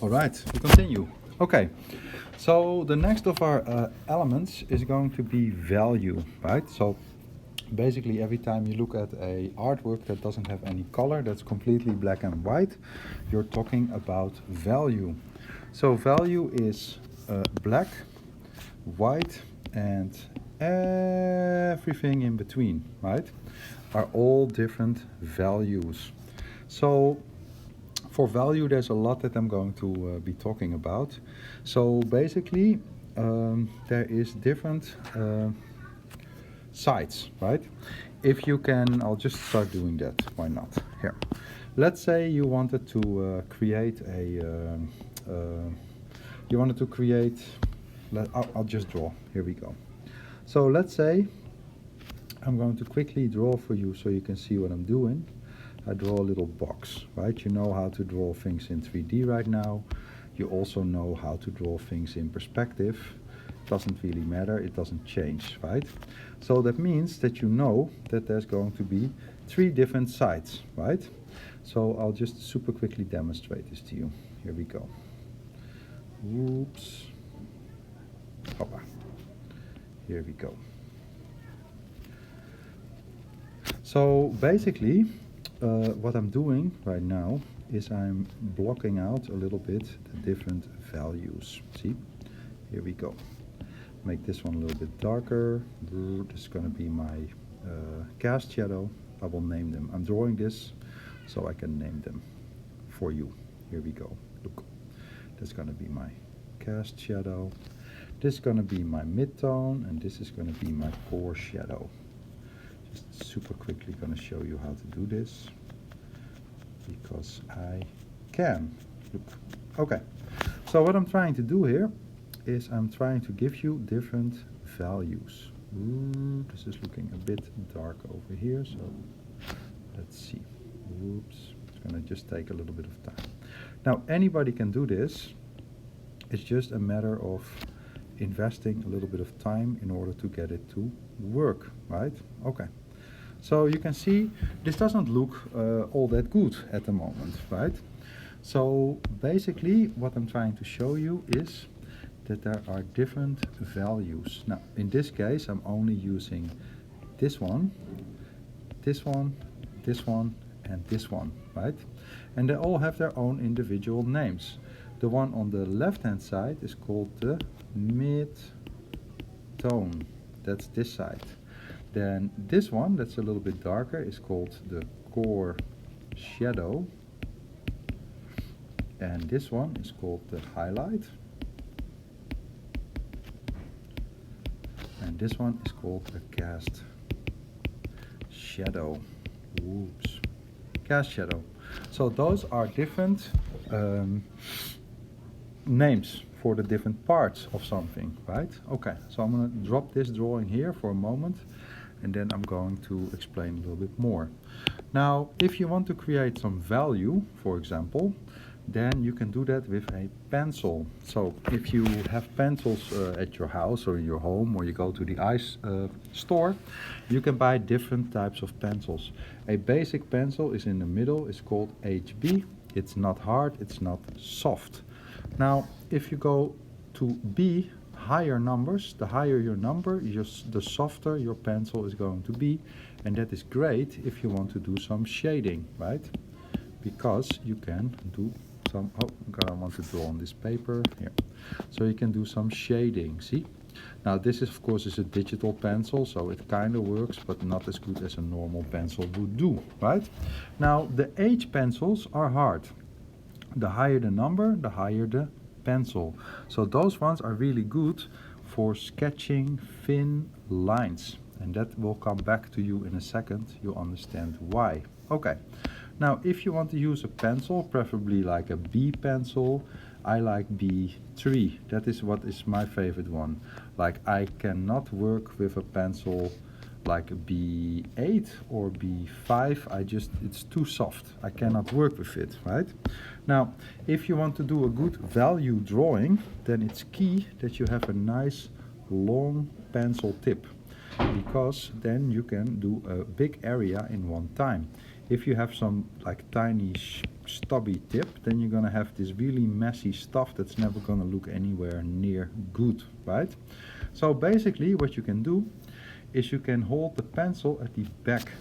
All right, we continue. Okay, so the next of our elements is going to be value, right? So basically every time you look at a artwork that doesn't have any color, that's completely black and white, you're talking about value. So value is black, white, and everything in between, right? Are all different values. So for value, there's a lot that I'm going to be talking about. So basically, there is different sides, right? If you can, I'll just start doing that. Why not? Here. Let's say you wanted to create a. You wanted to create. I'll just draw. Here we go. So let's say I'm going to quickly draw for you so you can see what I'm doing. I draw a little box, right? You know how to draw things in 3D right now. You also know how to draw things in perspective. It doesn't really matter, it doesn't change, right? So that means that you know that there's going to be 3 different sides, right? So I'll just super quickly demonstrate this to you. Here we go. Oops. Hoppa. Here we go. So basically, what I'm doing right now is I'm blocking out a little bit the different values. See? Here we go. Make this one a little bit darker. This is going to be my cast shadow. I will name them. I'm drawing this so I can name them for you. Here we go. Look. That's going to be my cast shadow. This is going to be my midtone, and this is going to be my core shadow. Just super quickly going to show you how to do this because I can. Look. Okay, so what I'm trying to do here is I'm trying to give you different values. Ooh, this is looking a bit dark over here, so let's see. Oops, it's going to just take a little bit of time. Now anybody can do this. It's just a matter of investing a little bit of time in order to get it to work, right? Okay. So you can see this doesn't look all that good at the moment, right? So basically what I'm trying to show you is that there are different values. Now in this case I'm only using this one, this one, this one, and this one, right? And they all have their own individual names. The one on the left hand side is called the mid-tone. That's this side. Then this one, that's a little bit darker, is called the core shadow. And this one is called the highlight. And this one is called the cast shadow. Oops. Cast shadow. So those are different names for the different parts of something, right? Okay, so I'm going to drop this drawing here for a moment, and then I'm going to explain a little bit more. Now, if you want to create some value, for example, then you can do that with a pencil. So if you have pencils at your house or in your home, or you go to the ice store, you can buy different types of pencils. A basic pencil is in the middle, it's called HB. It's not hard, it's not soft. Now, if you go to B, higher numbers, the higher your number, the softer your pencil is going to be. And that is great if you want to do some shading, right? Because you can do some, oh God, I want to draw on this paper here. So you can do some shading, see? Now this is, of course, is a digital pencil, so it kind of works, but not as good as a normal pencil would do, right? Now the H pencils are hard. The higher the number, the higher the pencil. So those ones are really good for sketching thin lines. And that will come back to you in a second. You'll understand why. Okay. Now, if you want to use a pencil, preferably like a B pencil, I like B3. That is what is my favorite one. Like I cannot work with a pencil like a B8 or B5, it's too soft. I cannot work with it, right? Now, if you want to do a good value drawing, then it's key that you have a nice long pencil tip, because then you can do a big area in one time. If you have some like tiny stubby tip, then you're gonna have this really messy stuff that's never gonna look anywhere near good, right? So basically what you can do is you can hold the pencil at the back.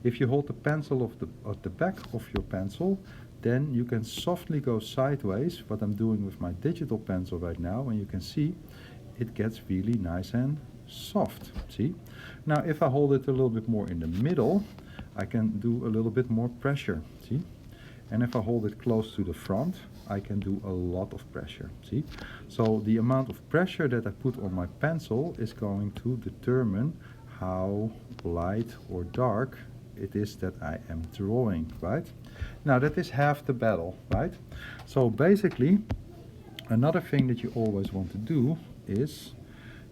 If you hold the pencil at the back of your pencil, then you can softly go sideways, what I'm doing with my digital pencil right now, and you can see it gets really nice and soft, see? Now if I hold it a little bit more in the middle, I can do a little bit more pressure, see? And if I hold it close to the front, I can do a lot of pressure, see? So the amount of pressure that I put on my pencil is going to determine how light or dark it is that I am drawing, right? Now that is half the battle, right? So basically, another thing that you always want to do is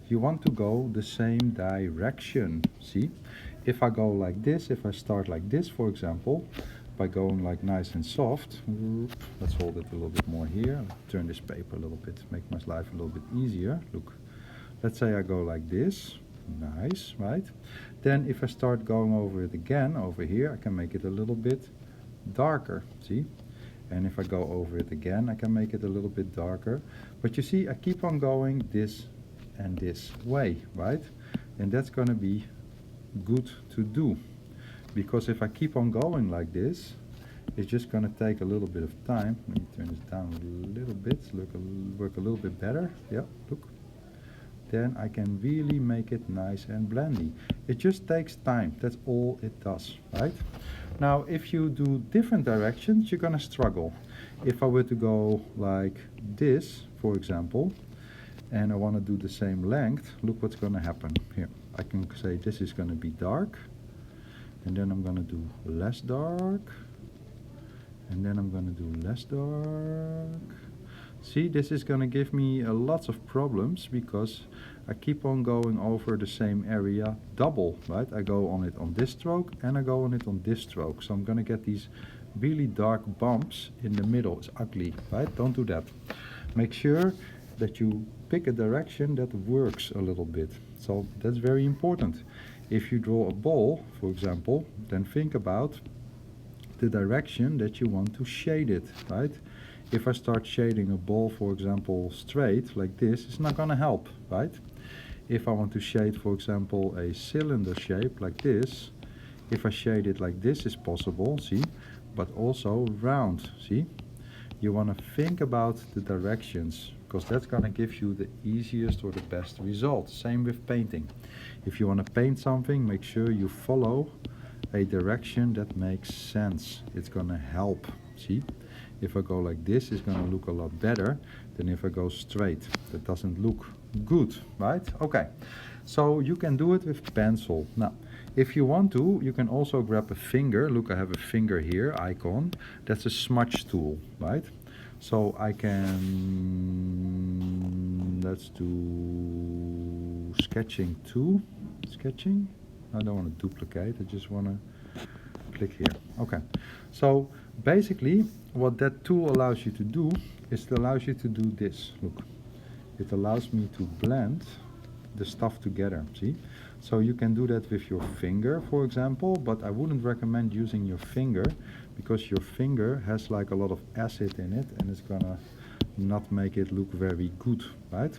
you want to go the same direction, see? If I go like this, if I start like this, for example, by going like nice and soft, let's hold it a little bit more here, turn this paper a little bit, make my life a little bit easier, look. Let's say I go like this, nice, right? Then if I start going over it again, over here, I can make it a little bit darker, see? And if I go over it again, I can make it a little bit darker. But you see, I keep on going this and this way, right? And that's gonna be good to do. Because if I keep on going like this, it's just gonna take a little bit of time. Let me turn this down a little bit, work a little bit better. Yeah, look. Then I can really make it nice and blendy. It just takes time, that's all it does, right? Now if you do different directions, you're gonna struggle. If I were to go like this, for example, and I want to do the same length, look what's gonna happen. Here, I can say this is gonna be dark, and then I'm gonna do less dark, and then I'm gonna do less dark. See, this is gonna give me lots of problems because I keep on going over the same area double, right? I go on it on this stroke and I go on it on this stroke. So I'm gonna get these really dark bumps in the middle. It's ugly, right? Don't do that. Make sure that you pick a direction that works a little bit. So that's very important. If you draw a ball, for example, then think about the direction that you want to shade it, right? If I start shading a ball, for example, straight, like this, it's not gonna help, right? If I want to shade, for example, a cylinder shape, like this, if I shade it like this is possible, see? But also round, see? You wanna think about the directions, because that's gonna give you the easiest or the best result. Same with painting. If you wanna paint something, make sure you follow a direction that makes sense. It's gonna help, see? If I go like this, it's gonna look a lot better than if I go straight. That doesn't look good, right? Okay, so you can do it with pencil. Now, if you want to, you can also grab a finger. Look, I have a finger here, icon. That's a smudge tool, right? So I can, let's do sketching 2. Sketching? I don't want to duplicate, I just want to click here. Okay, so basically what that tool allows you to do is it allows you to do this. Look, it allows me to blend the stuff together, see? So you can do that with your finger, for example, but I wouldn't recommend using your finger because your finger has like a lot of acid in it and it's gonna not make it look very good, right?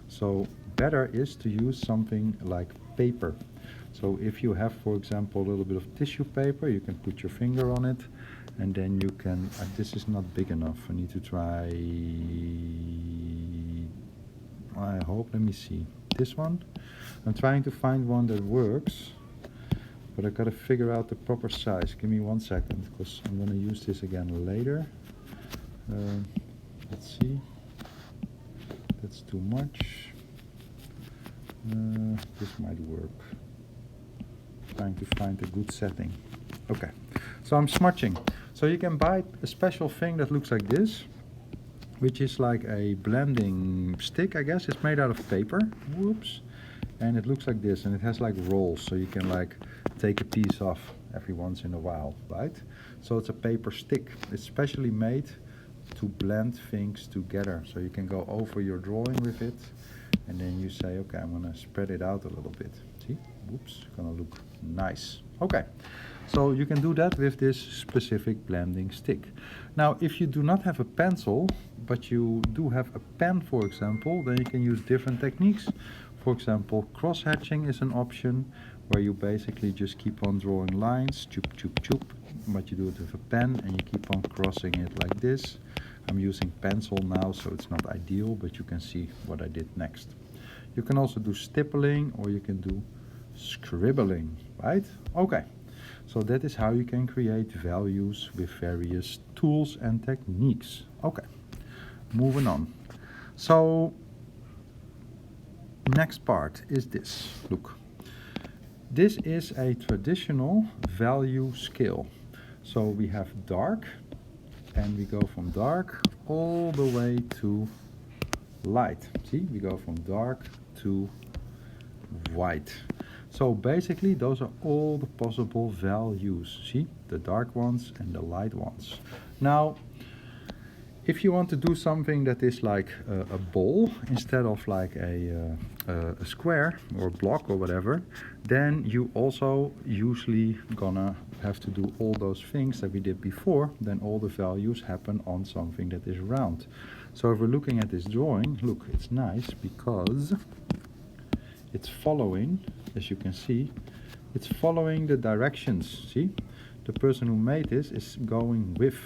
So better is to use something like paper. So if you have, for example, a little bit of tissue paper, you can put your finger on it and then you can, this is not big enough, I need to try, I hope, let me see, this one. I'm trying to find one that works, but I gotta figure out the proper size. Give me 1 second, because I'm gonna use this again later. Let's see, that's too much. This might work. Trying to find a good setting. Okay, so I'm smudging. So you can buy a special thing that looks like this, which is like a blending stick, I guess. It's made out of paper. Whoops. And it looks like this, and it has like rolls, so you can like take a piece off every once in a while, right? So it's a paper stick. It's specially made to blend things together. So you can go over your drawing with it, and then you say, okay, I'm gonna spread it out a little bit. See? Whoops, gonna look nice. Okay, So you can do that with this specific blending stick. Now, if you do not have a pencil, but you do have a pen, for example, then you can use different techniques. For example, cross-hatching is an option where you basically just keep on drawing lines, choop, choop, choop, but you do it with a pen and you keep on crossing it like this. I'm using pencil now, so it's not ideal, but you can see what I did next. You can also do stippling or you can do scribbling, right? Okay, so that is how you can create values with various tools and techniques. Okay, moving on. So next part is this. Look, this is a traditional value scale. So we have dark, and we go from dark all the way to light. See, we go from dark to white. So basically those are all the possible values. See, the dark ones and the light ones. Now, if you want to do something that is like a ball instead of like a square or block or whatever, then you also usually gonna have to do all those things that we did before. Then all the values happen on something that is round. So if we're looking at this drawing, look, it's nice because it's following, as you can see, it's following the directions. See, the person who made this is going with,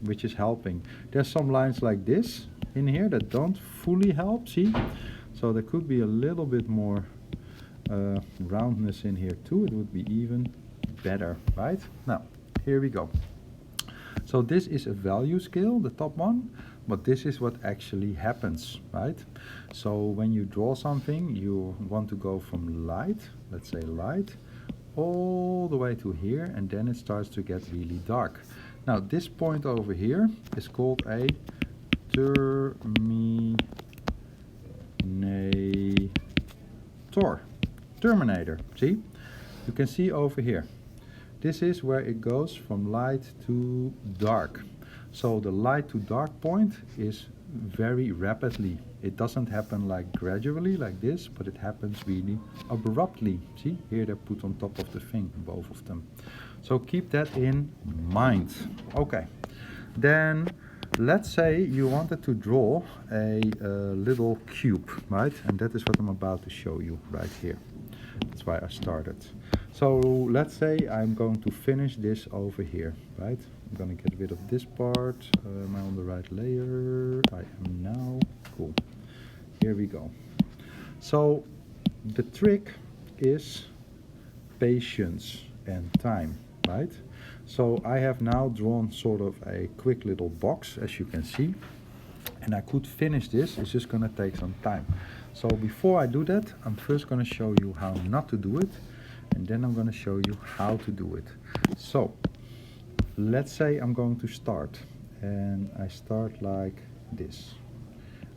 which is helping. There's some lines like this in here that don't fully help, see? So there could be a little bit more roundness in here too. It would be even better, right? Now, here we go. So this is a value scale, the top one, but this is what actually happens, right? So when you draw something, you want to go from light, let's say light, all the way to here, and then it starts to get really dark. Now this point over here is called a terminator. See, you can see over here, this is where it goes from light to dark. So the light to dark point is very rapidly. It doesn't happen like gradually like this, but it happens really abruptly. See, here they're put on top of the thing, both of them. So keep that in mind. Okay, then let's say you wanted to draw a little cube, right? And that is what I'm about to show you right here. That's why I started. So let's say I'm going to finish this over here, right? I'm going to get rid of this part. Am I on the right layer? I am now. Cool. Here we go. So the trick is patience and time, right? So I have now drawn sort of a quick little box, as you can see, and I could finish this. It's just going to take some time. So before I do that, I'm first going to show you how not to do it, and then I'm going to show you how to do it. So let's say I'm going to start, and I start like this.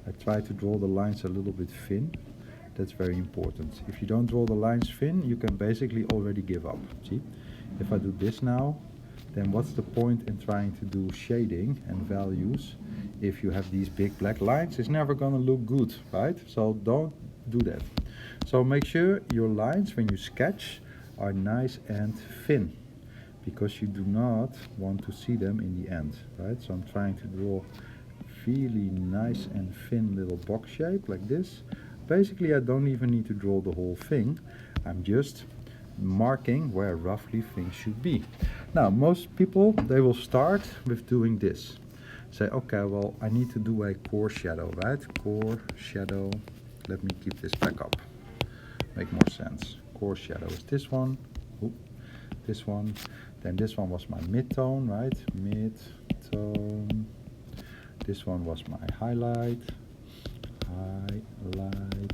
I try to draw the lines a little bit thin. That's very important. If you don't draw the lines thin, you can basically already give up. See, if I do this now, then what's the point in trying to do shading and values if you have these big black lines? It's never gonna look good, right? So don't do that. So make sure your lines, when you sketch, are nice and thin, because you do not want to see them in the end, right? So I'm trying to draw really nice and thin little box shape like this. Basically, I don't even need to draw the whole thing. I'm just marking where roughly things should be. Now, most people, they will start with doing this. Say, okay, well, I need to do a core shadow, right? Core shadow. Let me keep this back up. Make more sense. Core shadow is this one. Ooh, this one. Then this one was my mid-tone, right? Mid-tone. This one was my highlight. Highlight.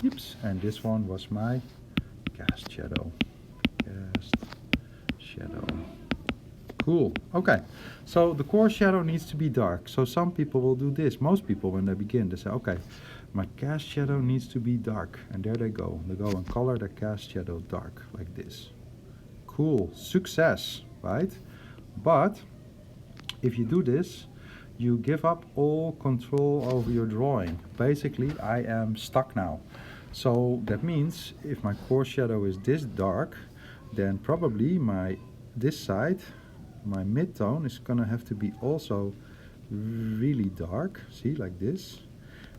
Oops. And this one was my cast shadow. Cast shadow. Cool. Okay. So the core shadow needs to be dark. So some people will do this. Most people, when they begin, they say, okay, my cast shadow needs to be dark. And there they go. They go and color their cast shadow dark, like this. Cool. Success, right? But if you do this, you give up all control over your drawing. Basically, I am stuck now. So that means if my core shadow is this dark, then probably this side, my mid-tone, is gonna have to be also really dark, see, like this.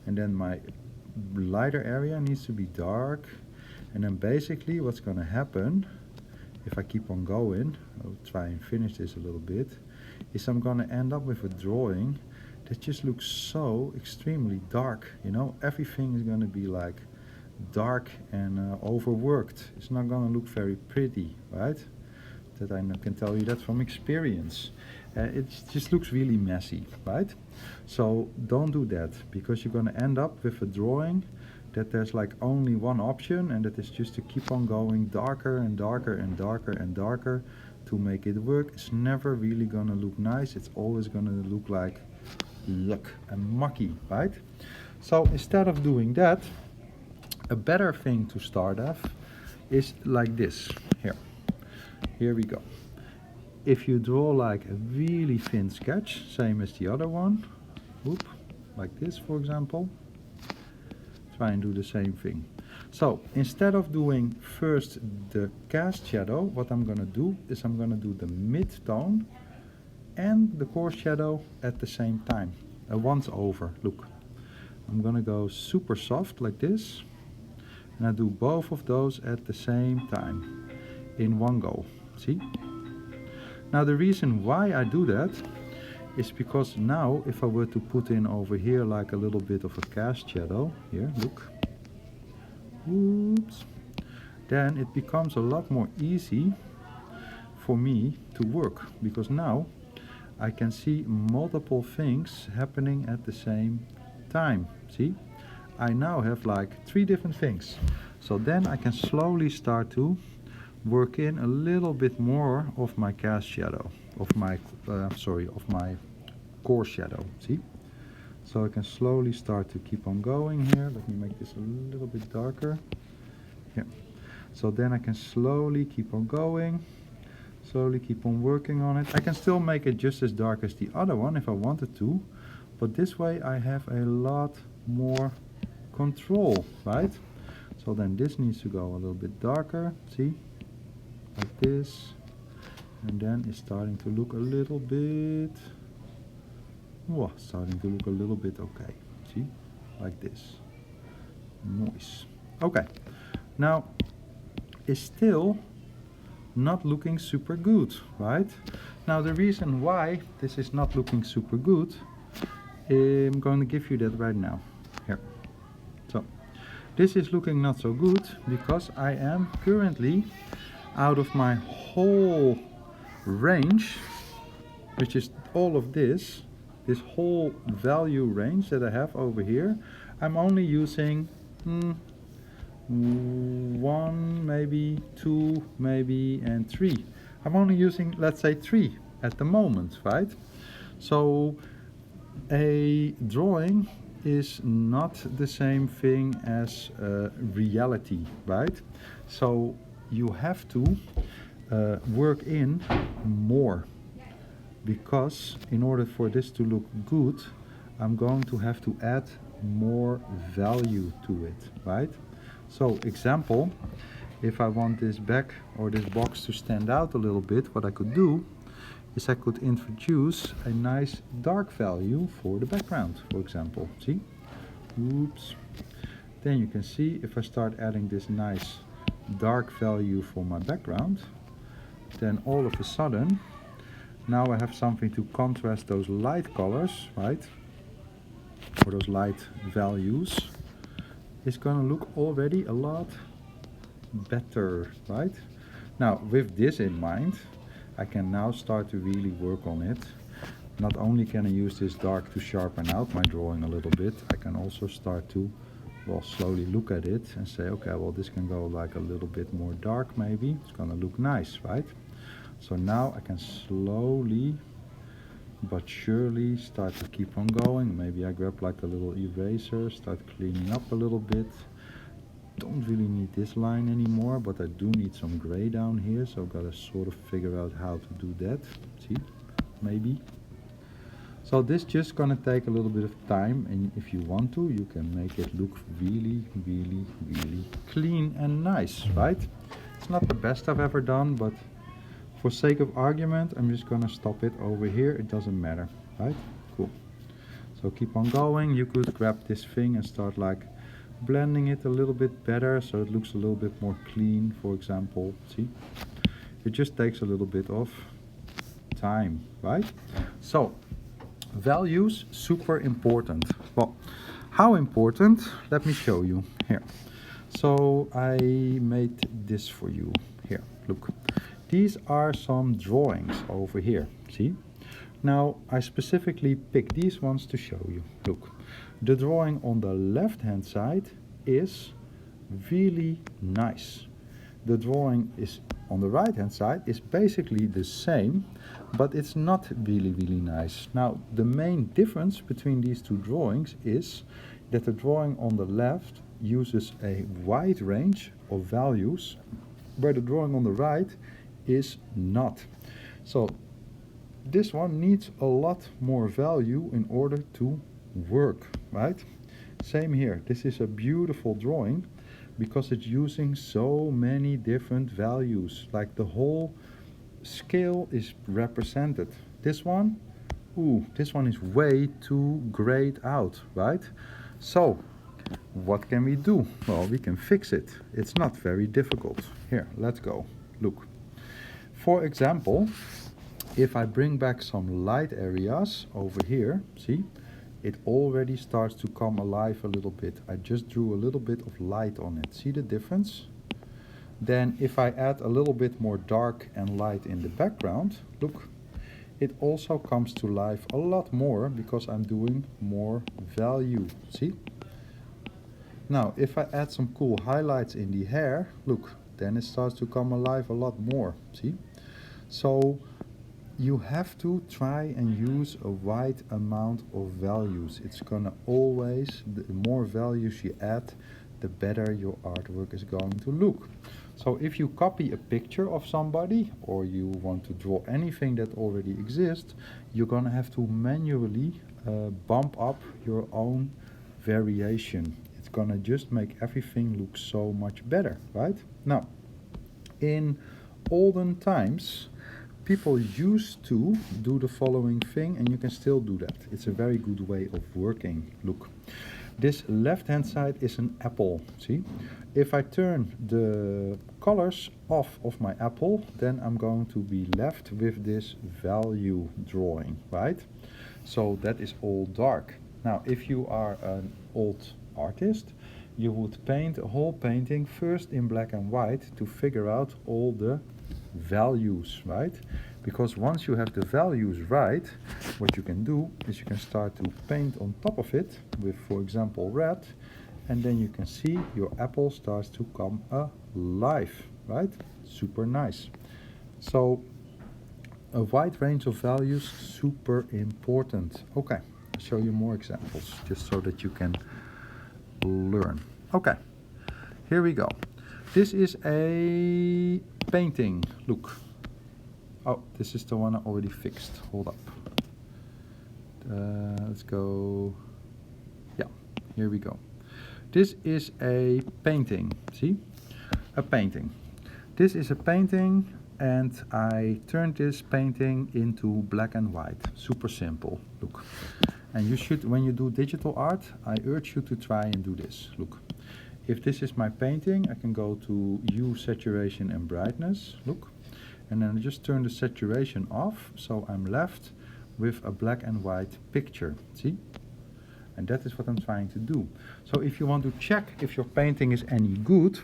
And then my lighter area needs to be dark. And then basically what's gonna happen, if I keep on going, I'll try and finish this a little bit, is I'm gonna end up with a drawing that just looks so extremely dark, you know. Everything is gonna be like dark and overworked. It's not gonna look very pretty, right? That I can tell you that from experience. It just looks really messy, right? So don't do that, because you're gonna end up with a drawing that there's like only one option, and that is just to keep on going darker and darker and darker and darker to make it work. It's never really gonna look nice. It's always gonna look like yuck and mucky, right? So instead of doing that, a better thing to start off is like this. Here we go. If you draw like a really thin sketch, same as the other one, like this for example, try and do the same thing. So instead of doing first the cast shadow, what I'm gonna do is I'm gonna do the mid-tone and the coarse shadow at the same time, once over. Look, I'm gonna go super soft like this, and I do both of those at the same time in one go. See? Now the reason why I do that is because now if I were to put in over here like a little bit of a cast shadow, here, look, oops, then it becomes a lot more easy for me to work, because now I can see multiple things happening at the same time. See? I now have like 3 different things. So then I can slowly start to work in a little bit more of my cast shadow, of my coarse shadow. See? So I can slowly start to keep on going here. Let me make this a little bit darker. Here. So then I can slowly keep on going, slowly keep on working on it. I can still make it just as dark as the other one if I wanted to, but this way I have a lot more control, right? So then this needs to go a little bit darker, see? Like this, and then it's starting to look a little bit, okay, see, like this, nice. Okay, now it's still not looking super good, right? Now the reason why this is not looking super good, I'm going to give you that right now. Here, so this is looking not so good because I am currently out of my whole range, which is all of this whole value range that I have over here. I'm only using 1, maybe 2, maybe, and 3. I'm only using, let's say, 3 at the moment, right? So a drawing is not the same thing as reality, right? So you have to work in more, because in order for this to look good, I'm going to have to add more value to it, right? So example, if I want this back or this box to stand out a little bit, what I could do is I could introduce a nice dark value for the background, for example. See? Oops. Then you can see if I start adding this nice dark value for my background, then all of a sudden now I have something to contrast those light colors, right? Or those light values. It's gonna look already a lot better, right? Now with this in mind, I can now start to really work on it. Not only can I use this dark to sharpen out my drawing a little bit, I can also start to, well, slowly look at it and say, okay, well, this can go like a little bit more dark maybe. It's gonna look nice, right? So now I can slowly but surely start to keep on going. Maybe I grab like a little eraser, start cleaning up a little bit. Don't really need this line anymore, but I do need some gray down here, so I've got to sort of figure out how to do that. See, maybe. So this just gonna take a little bit of time, and if you want to, you can make it look really, really, really clean and nice, right? It's not the best I've ever done, but for sake of argument, I'm just gonna stop it over here. It doesn't matter, right? Cool. So keep on going. You could grab this thing and start like blending it a little bit better so it looks a little bit more clean, for example. See? It just takes a little bit of time, right? So, values, super important. Well, how important? Let me show you here. So I made this for you here. Look, these are some drawings over here. See? Now I specifically picked these ones to show you. Look, the drawing on the left hand side is really nice. The drawing is on the right hand side is basically the same, but it's not really nice. Now the main difference between these two drawings is that the drawing on the left uses a wide range of values, where the drawing on the right is not. So this one needs a lot more value in order to work, right? Same here. This is a beautiful drawing because it's using so many different values, like the whole scale is represented. This one, this one is way too grayed out, right? So what can we do? Well, we can fix it. It's not very difficult. Here, let's go. Look. For example, if I bring back some light areas over here, see, it already starts to come alive a little bit. I just drew a little bit of light on it. See the difference? Then if I add a little bit more dark and light in the background, look, it also comes to life a lot more because I'm doing more value. See? Now, if I add some cool highlights in the hair, look, then it starts to come alive a lot more. See? So you have to try and use a wide amount of values. It's gonna always, the more values you add, the better your artwork is going to look. So if you copy a picture of somebody or you want to draw anything that already exists, you're gonna have to manually bump up your own variation. It's gonna just make everything look so much better, right? Now, in olden times, people used to do the following thing, and you can still do that. It's a very good way of working. Look, this left hand side is an apple, see? If I turn the colors off of my apple, then I'm going to be left with this value drawing, right? So that is all dark. Now, if you are an old artist, you would paint a whole painting first in black and white to figure out all the values, right? Because once you have the values right, what you can do is you can start to paint on top of it with, for example, red, and then you can see your apple starts to come alive, right? Super nice. So a wide range of values, super important. Okay, I'll show you more examples just so that you can learn. Okay, here we go. This is a painting. Look. Oh, this is the one I already fixed. Hold up. Let's go. Yeah, here we go. This is a painting. See? A painting. This is a painting, and I turned this painting into black and white. Super simple. Look. And you should, when you do digital art, I urge you to try and do this. Look. If this is my painting, I can go to Hue, Saturation and Brightness. Look. And then I just turn the saturation off, so I'm left with a black and white picture. See? And that is what I'm trying to do. So if you want to check if your painting is any good,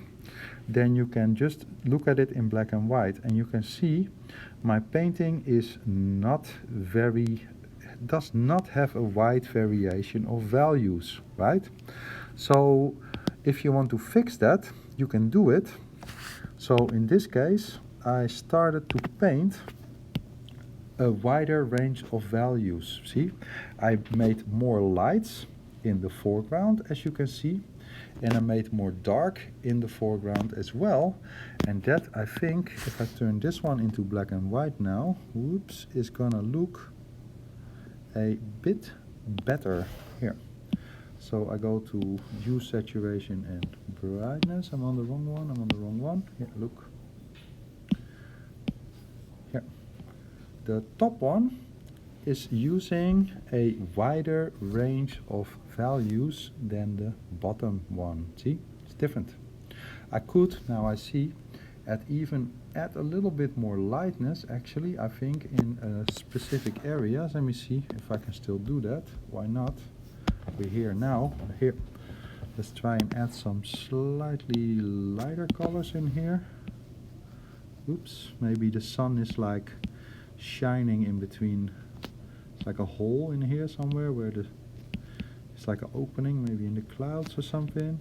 then you can just look at it in black and white, and you can see my painting is not very, does not have a wide variation of values, right? So if you want to fix that, you can do it. So in this case, I started to paint a wider range of values. See, I made more lights in the foreground, as you can see, and I made more dark in the foreground as well. And that, I think, if I turn this one into black and white now, whoops, is gonna look a bit better here. So I go to Hue, Saturation and Brightness. I'm on the wrong one. Here, look. The top one is using a wider range of values than the bottom one. See, it's different. I could, now I see, add a little bit more lightness actually, I think, in specific areas. Let me see if I can still do that. Why not? We're here now. Here, let's try and add some slightly lighter colors in here. Oops, maybe the sun is like shining in between. It's like a hole in here somewhere where it's like an opening, maybe in the clouds or something.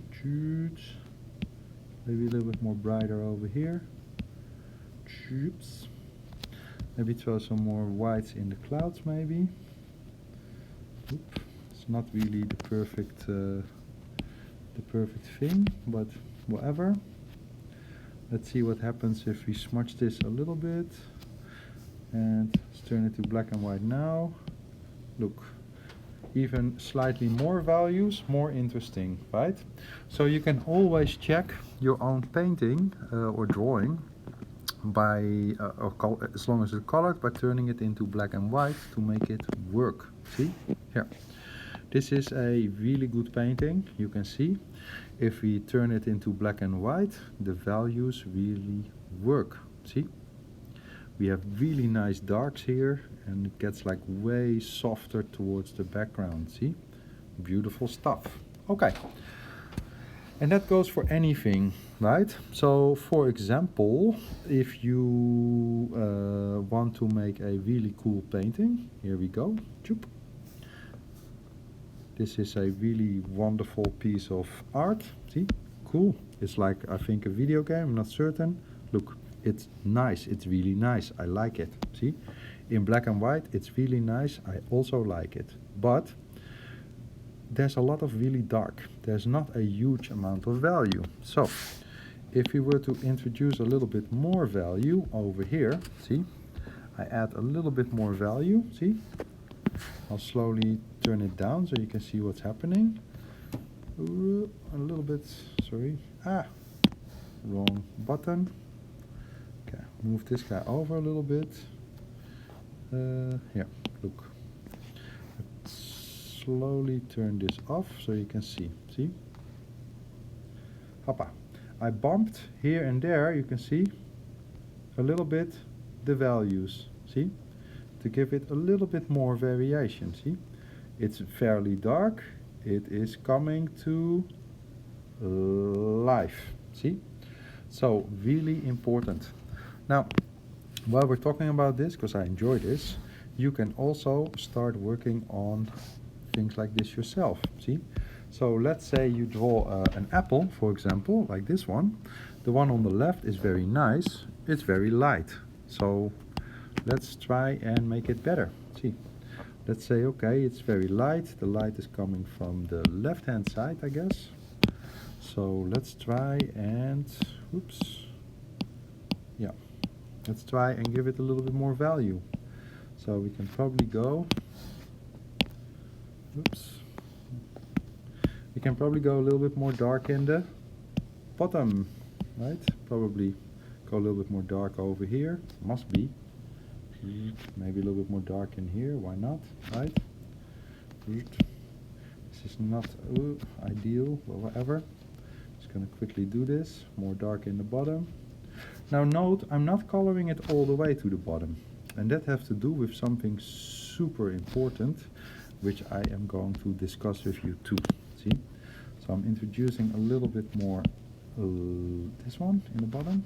Maybe a little bit more brighter over here. Oops. Maybe throw some more whites in the clouds maybe. Oop. It's not really the perfect thing, but whatever. Let's see what happens if we smudge this a little bit. And let's turn it to black and white now. Look, even slightly more values, more interesting, right? So you can always check your own painting or drawing by, as long as it's colored, by turning it into black and white to make it work. See? Here. This is a really good painting, you can see. If we turn it into black and white, the values really work. See? We have really nice darks here, and it gets like way softer towards the background. See? Beautiful stuff. Okay. And that goes for anything, right? So, for example, if you want to make a really cool painting, here we go. Choop. This is a really wonderful piece of art. See? Cool. It's like, I think, a video game, I'm not certain. Look, it's nice. It's really nice. I like it. See? In black and white, it's really nice. I also like it. But there's a lot of really dark. There's not a huge amount of value. So, if we were to introduce a little bit more value over here, see? I add a little bit more value, see? I'll slowly turn it down so you can see what's happening. A little bit, sorry. Wrong button. Okay, move this guy over a little bit. Here, look. Let's slowly turn this off so you can see. See? Hoppa. I bumped here and there, you can see, a little bit the values. See? To give it a little bit more variation. See? It's fairly dark. It is coming to life. See? So, really important. Now, while we're talking about this, because I enjoy this, you can also start working on things like this yourself. See? So let's say you draw an apple, for example, like this one. The one on the left is very nice. It's very light. So let's try and make it better. See? Let's say, okay, it's very light. The light is coming from the left-hand side, I guess. So let's try and, oops. Yeah. Let's try and give it a little bit more value. So we can probably go, oops. We can probably go a little bit more dark in the bottom, right? Probably go a little bit more dark over here. Must be. Maybe a little bit more dark in here. Why not? Right? This is not ideal, but whatever. Just gonna quickly do this. More dark in the bottom. Now note, I'm not coloring it all the way to the bottom. And that has to do with something super important, which I am going to discuss with you too. See? So I'm introducing a little bit more this one in the bottom.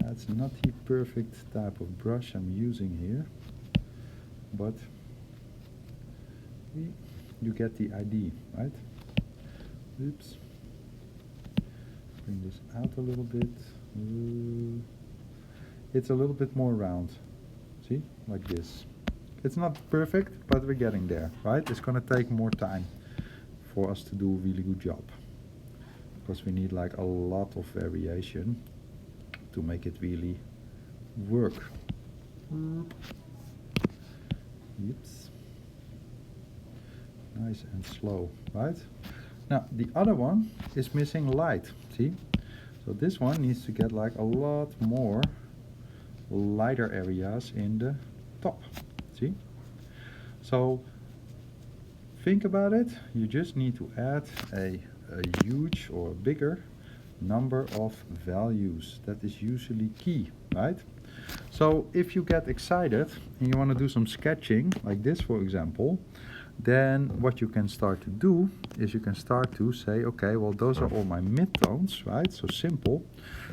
That's not the perfect type of brush I'm using here, but you get the idea, right? Oops. Bring this out a little bit. It's a little bit more round. See? Like this. It's not perfect, but we're getting there, right? It's gonna take more time for us to do a really good job, because we need like a lot of variation to make it really work. Oops. Nice and slow, right? Now the other one is missing light, see? So this one needs to get like a lot more lighter areas in the top. See? So think about it, you just need to add a huge or bigger number of values. That is usually key, right? So if you get excited and you want to do some sketching, like this for example, then what you can start to do is you can start to say, okay, well those are all my midtones, right? So simple.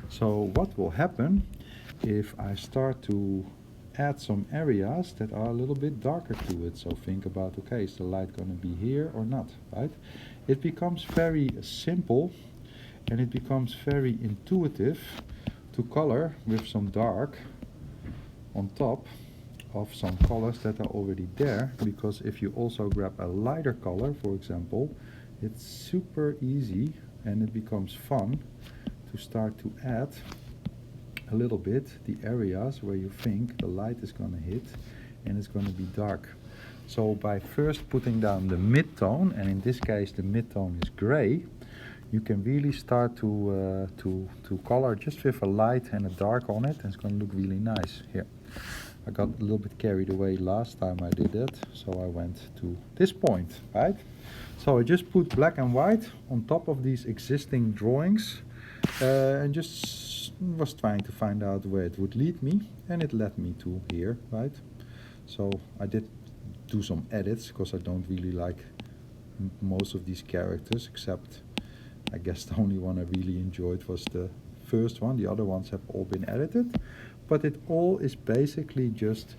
So what will happen if I start to add some areas that are a little bit darker to it? So think about, okay, is the light going to be here or not, right? It becomes very simple and it becomes very intuitive to color with some dark on top of some colors that are already there, because if you also grab a lighter color, for example, it's super easy and it becomes fun to start to add a little bit the areas where you think the light is going to hit and it's going to be dark. So by first putting down the mid-tone, and in this case the mid-tone is gray, you can really start to color just with a light and a dark on it, and it's going to look really nice. Here, I got a little bit carried away last time I did that, so I went to this point, right? So I just put black and white on top of these existing drawings and just was trying to find out where it would lead me, and it led me to here, right? So I did do some edits because I don't really like most of these characters, except I guess the only one I really enjoyed was the first one. The other ones have all been edited, but it all is basically just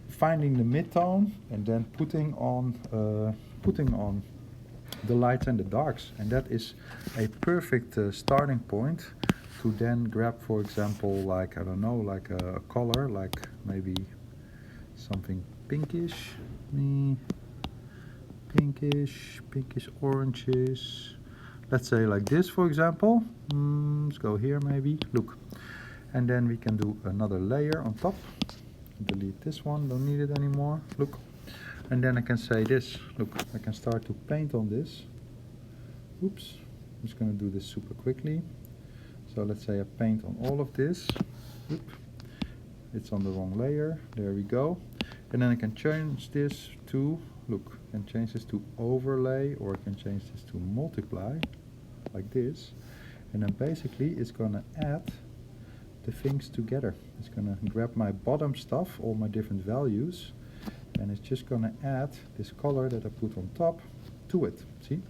finding the midtone and then putting on the lights and the darks, and that is a perfect starting point to then grab, for example, like, I don't know, like a color, like maybe something pinkish, pinkish oranges, let's say like this for example. Let's go here maybe, look, and then we can do another layer on top, delete this one, don't need it anymore, look, and then I can say this, look, I can start to paint on this. Oops, I'm just going to do this super quickly. So let's say I paint on all of this. Oop. It's on the wrong layer, there we go. And then I can change this to, look, I can change this to overlay, or I can change this to multiply, like this. And then basically it's going to add the things together. It's going to grab my bottom stuff, all my different values, and it's just going to add this color that I put on top to it, see?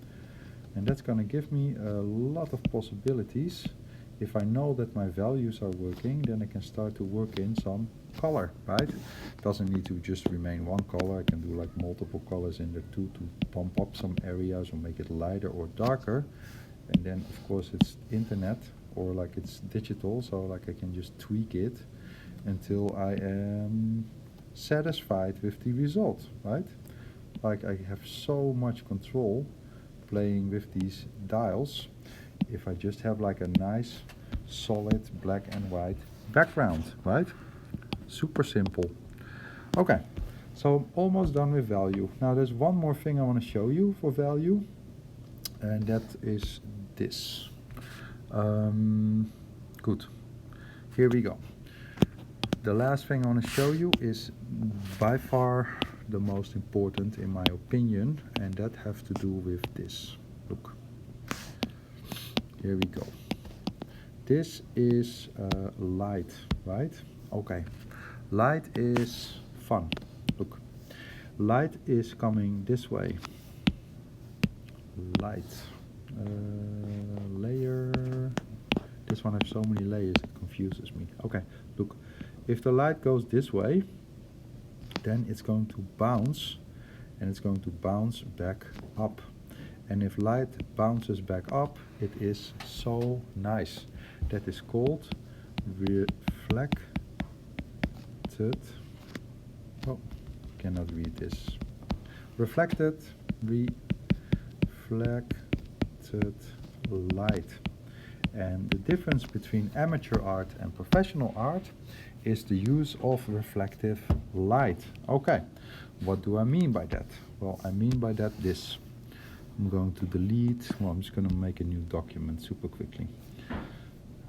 And that's going to give me a lot of possibilities. If I know that my values are working, then I can start to work in some color, right? Doesn't need to just remain one color. I can do like multiple colors in there too, to pump up some areas or make it lighter or darker. And then of course it's internet, or like it's digital, so like I can just tweak it until I am satisfied with the result, right? Like I have so much control playing with these dials if I just have like a nice solid black and white background, right? Super simple. Okay, so I'm almost done with value. Now there's one more thing I want to show you for value, and that is this. Good, here we go. The last thing I want to show you is by far the most important in my opinion, and that has to do with this. Look, here we go. This is light, right? Okay, light is fun. Look, light is coming this way. Light, layer. This one has so many layers it confuses me. Okay, look, if the light goes this way, then it's going to bounce, and it's going to bounce back up. And if light bounces back up, it is so nice. That is called reflected. Oh, cannot read this. Reflected light. And the difference between amateur art and professional art is the use of reflective light. Okay, what do I mean by that? Well, I mean by that this. I'm going to delete, well, I'm just going to make a new document super quickly.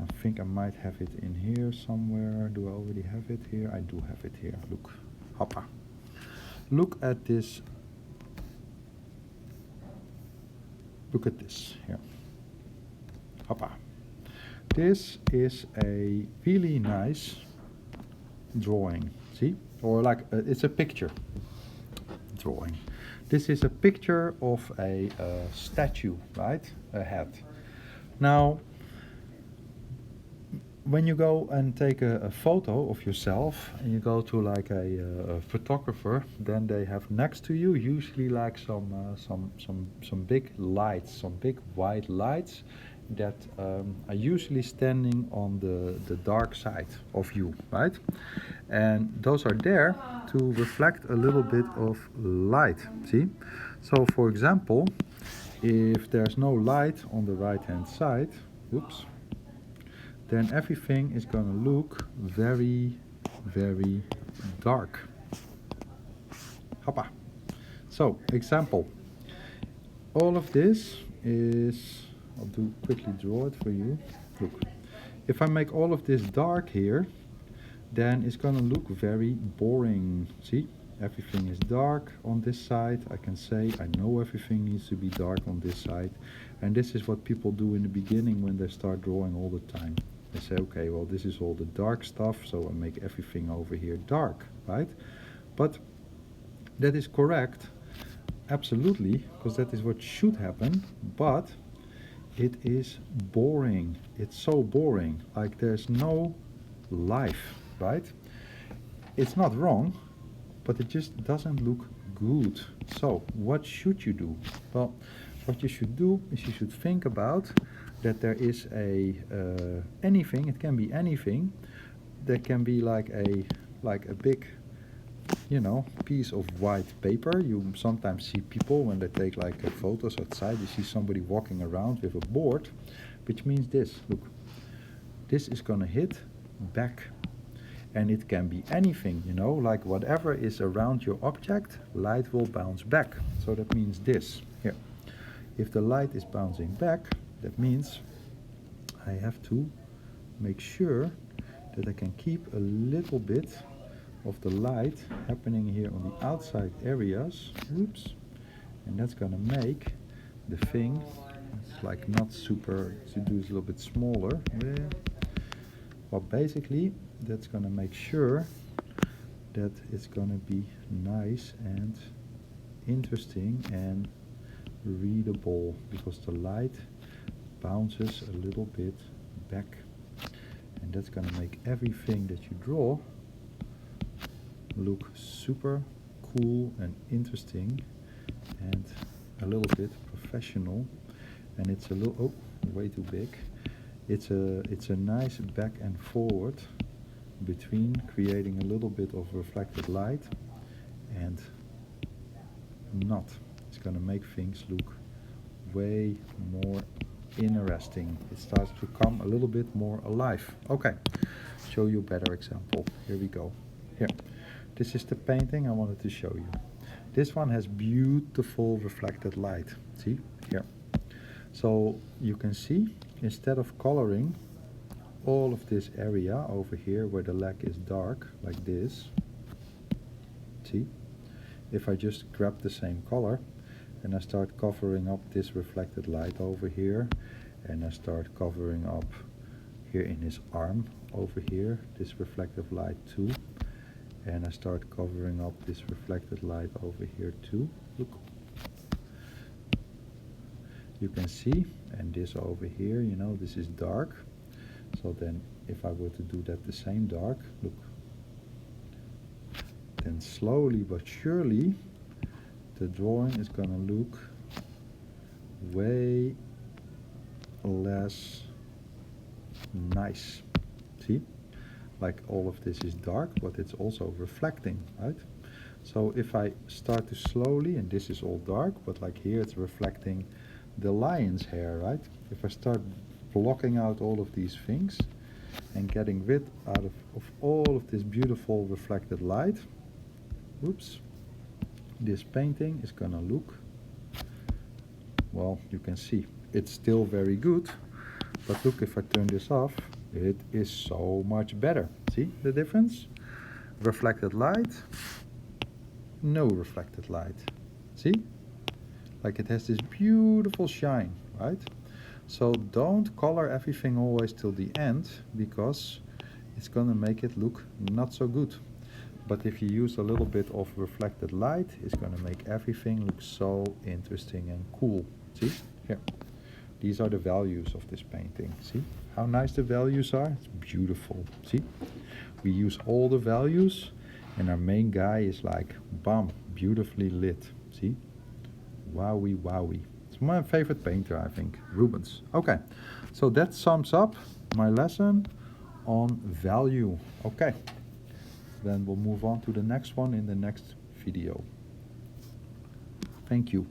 I think I might have it in here somewhere. Do I already have it here? I do have it here. Look. Hoppa. Look at this. Look at this here. Hoppa. This is a really nice drawing. See? Or like it's a picture drawing. This is a picture of a statue, right? A head. Now, when you go and take a photo of yourself and you go to like a photographer, then they have next to you usually like some big lights, some big white lights that are usually standing on the dark side of you, right? And those are there to reflect a little bit of light, see? So for example, if there's no light on the right hand side, oops, then everything is going to look very, very dark. Hoppa. So, example. All of this is, I'll quickly draw it for you. Look, if I make all of this dark here, then it's going to look very boring. See? Everything is dark on this side. I can say I know everything needs to be dark on this side. And this is what people do in the beginning when they start drawing all the time. They say, okay, well, this is all the dark stuff, so I make everything over here dark, right? But that is correct, absolutely, because that is what should happen, but it is boring. It's so boring, like there's no life, right? It's not wrong, but it just doesn't look good. So what should you do? Well, what you should do is you should think about that there is a anything, it can be anything, that can be like a big, you know, piece of white paper. You sometimes see people when they take like photos outside, you see somebody walking around with a board, which means this, look, this is gonna hit back. And it can be anything, you know, like whatever is around your object, light will bounce back. So that means this, here. If the light is bouncing back, that means I have to make sure that I can keep a little bit of the light happening here on the outside areas. Oops. And that's gonna make the thing, it's like not super, to do it a little bit smaller. Well, basically, that's gonna make sure that it's gonna be nice and interesting and readable, because the light bounces a little bit back, and that's gonna make everything that you draw look super cool and interesting and a little bit professional. And it's a little, oh, way too big. It's a nice back and forward between creating a little bit of reflected light and not. It's going to make things look way more interesting. It starts to come a little bit more alive. Okay, show you a better example. Here we go. Here, this is the painting I wanted to show you. This one has beautiful reflected light. See, here. So you can see, instead of coloring all of this area over here where the leg is dark, like this, see, if I just grab the same color and I start covering up this reflected light over here, and I start covering up here in his arm over here, this reflective light too, and I start covering up this reflected light over here too, look. You can see, and this over here, you know, this is dark. So then if I were to do that the same dark, look, then slowly but surely the drawing is gonna look way less nice. See? Like all of this is dark, but it's also reflecting, right? So if I start to slowly, and this is all dark, but like here it's reflecting the lion's hair, right? If I start blocking out all of these things and getting rid out of all of this beautiful reflected light, oops, this painting is gonna look, well, you can see it's still very good, But look, if I turn this off, it is so much better. See the difference? Reflected light, no reflected light. See? Like it has this beautiful shine, right? So don't color everything always till the end, because it's gonna make it look not so good. But if you use a little bit of reflected light, it's gonna make everything look so interesting and cool. See? Here. These are the values of this painting. See how nice the values are? It's beautiful. See? We use all the values, and our main guy is like, bam, beautifully lit. See? Wowie, wowie. It's my favorite painter, I think, Rubens. Okay, so that sums up my lesson on value. Okay, then we'll move on to the next one in the next video. Thank you.